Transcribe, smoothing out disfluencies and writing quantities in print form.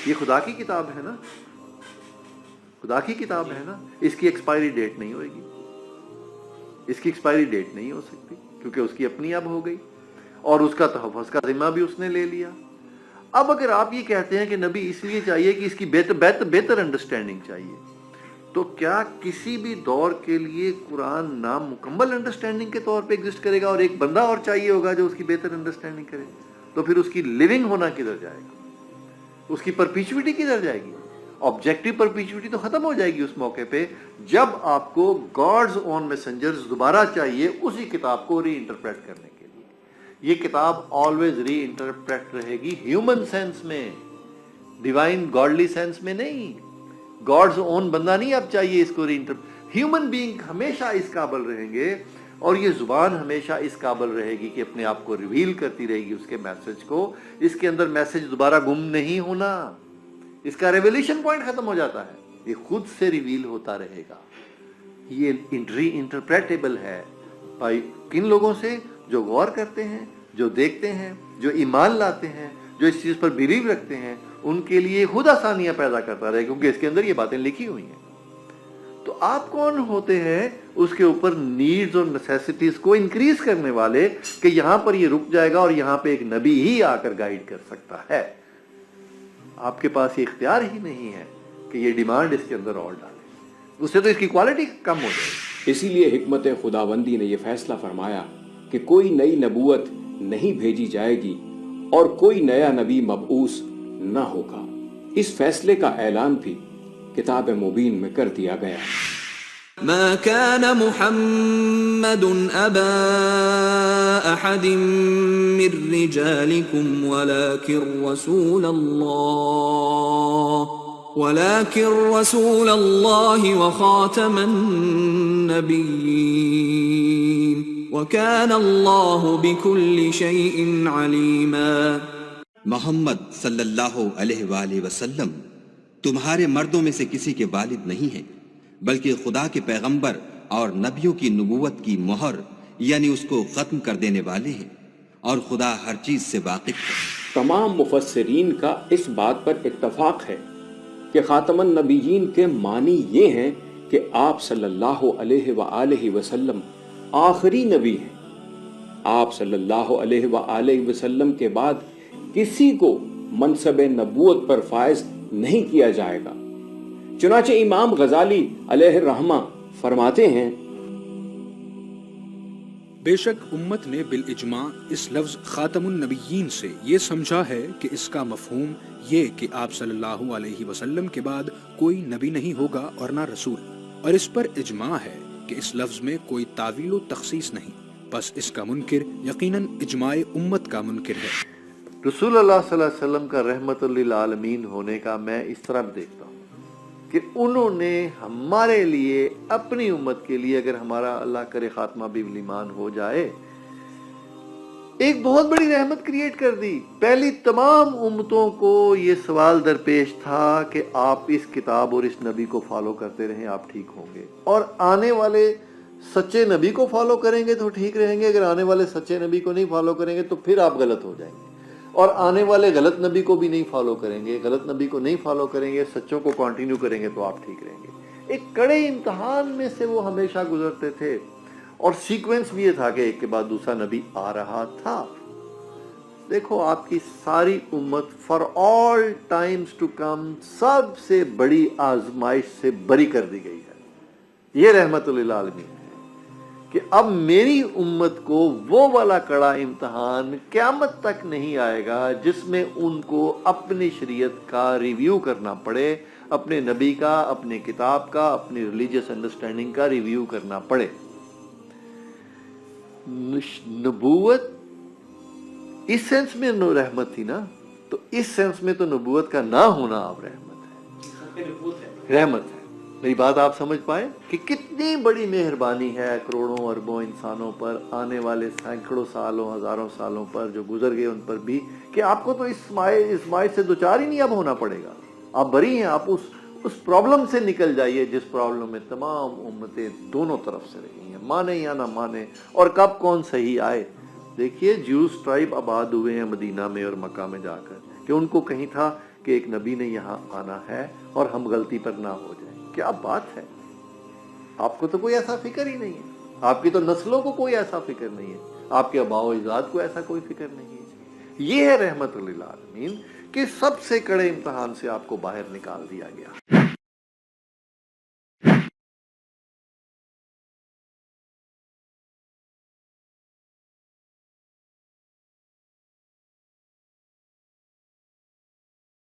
یہ خدا کی کتاب ہے نا، خدا کی کتاب ہے نا، اس کی ایکسپائری ڈیٹ نہیں ہوئے گی، اس کی ایکسپائری ڈیٹ نہیں ہو سکتی، کیونکہ اس کی اپنی اب ہو گئی اور اس کا تحفظ کا ذمہ بھی اس نے لے لیا۔ اب اگر آپ یہ کہتے ہیں کہ نبی اس لیے چاہیے کہ اس کی بہتر انڈرسٹینڈنگ چاہیے، تو کیا کسی بھی دور کے لیے قرآن نامکمل انڈرسٹینڈنگ کے طور پہ ایگزسٹ کرے گا اور ایک بندہ اور چاہیے ہوگا جو اس کی بہتر انڈرسٹینڈنگ کرے؟ تو پھر اس کی لیونگ ہونا کدھر جائے گا، اس کی پرپیچوٹی کدھر جائے گی؟ آبجیکٹو پرپیچوٹی تو ختم ہو جائے گی اس موقع پہ جب آپ کو گاڈز اون میسنجرز دوبارہ چاہیے اسی کتاب کو ری انٹرپریٹ کرنے کے لیے۔ یہ کتاب آلویز ری انٹرپریٹ رہے گی ہیومن سینس میں، ڈیوائن گاڈلی سینس میں نہیں۔ گاڈز اون بندہ نہیں اب چاہیے اس کو ری انٹرپریٹ، ہیومن بینگ ہمیشہ اس قابل رہیں گے، اور یہ زبان ہمیشہ اس قابل رہے گی کہ اپنے آپ کو ریویل کرتی رہے گی اس کے میسج کو، اس کے اندر میسج دوبارہ گم نہیں ہونا، اس کا ریویلیشن پوائنٹ ختم ہو جاتا ہے، یہ خود سے ریویل ہوتا رہے گا۔ یہ ری انٹرپریٹیبل ہے بھائی کن لوگوں سے؟ جو غور کرتے ہیں، جو دیکھتے ہیں، جو ایمان لاتے ہیں، جو اس چیز پر بیلیو رکھتے ہیں، ان کے لیے خود آسانیاں پیدا کرتا رہے، کیونکہ اس کے اندر یہ باتیں لکھی ہوئی ہیں۔ تو آپ کون ہوتے ہیں اس کے اوپر نیڈز اور نیسیسٹیز کو انکریز کرنے والے کہ یہاں پر یہ رک جائے گا اور یہاں پہ ایک نبی ہی آ کر گائیڈ کر سکتا ہے؟ آپ کے پاس یہ اختیار ہی نہیں ہے کہ یہ ڈیمانڈ اس کے اندر اور ڈالے، اس سے تو اس کی کوالٹی کم ہو جائے۔ اسی لیے حکمت خداوندی نے یہ فیصلہ فرمایا کہ کوئی نئی نبوت نہیں بھیجی جائے گی اور کوئی نیا نبی مبعوث نہ ہوگا۔ اس فیصلے کا اعلان بھی کتاب مبین میں کر دیا گیا۔ ما كان محمد أبا أحد من رجالكم ولكن رسول الله وخاتم النبيين وكان الله بكل شيء عليما۔ محمد صلی اللہ علیہ وآلہ وسلم تمہارے مردوں میں سے کسی کے والد نہیں ہیں، بلکہ خدا کے پیغمبر اور نبیوں کی نبوت کی مہر یعنی اس کو ختم کر دینے والے ہیں، اور خدا ہر چیز سے واقف ہے۔ تمام مفسرین کا اس بات پر اتفاق ہے کہ خاتم النبیین کے معنی یہ ہیں کہ آپ صلی اللہ علیہ وآلہ وسلم آخری نبی ہیں۔ آپ صلی اللہ علیہ وآلہ وسلم کے بعد کسی کو منصب نبوت پر فائز نہیں کیا جائے گا۔ چنانچہ امام غزالی علیہ الرحمہ فرماتے ہیں، بے شک امت نے بالاجماع اس لفظ خاتم النبیین سے یہ سمجھا ہے کہ اس کا مفہوم یہ کہ آپ صلی اللہ علیہ وسلم کے بعد کوئی نبی نہیں ہوگا اور نہ رسول، اور اس پر اجماع ہے کہ اس لفظ میں کوئی تعویل و تخصیص نہیں، بس اس کا منکر یقیناً اجماع امت کا منکر ہے۔ رسول اللہ صلی اللہ علیہ وسلم کا رحمت للعالمین ہونے کا میں اس طرح دیکھتا ہوں کہ انہوں نے ہمارے لیے، اپنی امت کے لیے، اگر ہمارا اللہ کرے خاتمہ بالایمان ہو جائے، ایک بہت بڑی رحمت کریٹ کر دی۔ پہلی تمام امتوں کو یہ سوال درپیش تھا کہ آپ اس کتاب اور اس نبی کو فالو کرتے رہیں، آپ ٹھیک ہوں گے، اور آنے والے سچے نبی کو فالو کریں گے تو ٹھیک رہیں گے، اگر آنے والے سچے نبی کو نہیں فالو کریں گے تو پھر آپ غلط ہو جائیں گے، اور آنے والے غلط نبی کو بھی نہیں فالو کریں گے، غلط نبی کو نہیں فالو کریں گے، سچوں کو کنٹینیو کریں گے تو آپ ٹھیک رہیں گے۔ ایک کڑے امتحان میں سے وہ ہمیشہ گزرتے تھے، اور سیکوینس بھی یہ تھا کہ ایک کے بعد دوسرا نبی آ رہا تھا۔ دیکھو آپ کی ساری امت for all times to come سب سے بڑی آزمائش سے بری کر دی گئی ہے۔ یہ رحمت للعالمین ہے کہ اب میری امت کو وہ والا کڑا امتحان قیامت تک نہیں آئے گا جس میں ان کو اپنی شریعت کا ریویو کرنا پڑے، اپنے نبی کا، اپنے کتاب کا، اپنی ریلیجیس انڈرسٹینڈنگ کا ریویو کرنا پڑے۔ نبوت اس سینس میں رحمت تھی نا، تو اس سینس میں تو نبوت کا نہ ہونا اب رحمت ہے، رحمت ہے۔ میری بات آپ سمجھ پائے کہ کتنی بڑی مہربانی ہے کروڑوں اربوں انسانوں پر، آنے والے سینکڑوں سالوں، ہزاروں سالوں پر جو گزر گئے ان پر بھی، کہ آپ کو تو اس مائع سے دوچار ہی نہیں اب ہونا پڑے گا، آپ بری ہیں، آپ اس پرابلم سے نکل جائیے جس پرابلم میں تمام امتیں دونوں طرف سے رہی ہیں، مانے یا نہ مانے۔ اور کب کون صحیح آئے؟ دیکھیے جیوز ٹرائب آباد ہوئے ہیں مدینہ میں اور مکہ میں جا کر، کہ ان کو کہیں تھا کہ ایک نبی نے یہاں آنا ہے اور ہم غلطی پر نہ ہو جائیں. کیا بات ہے، آپ کو تو کوئی ایسا فکر ہی نہیں ہے، آپ کی تو نسلوں کو کوئی ایسا فکر نہیں ہے، آپ کے آباء و اجداد کو ایسا کوئی فکر نہیں ہے. یہ ہے رحمت للعالمین کہ سب سے کڑے امتحان سے آپ کو باہر نکال دیا گیا.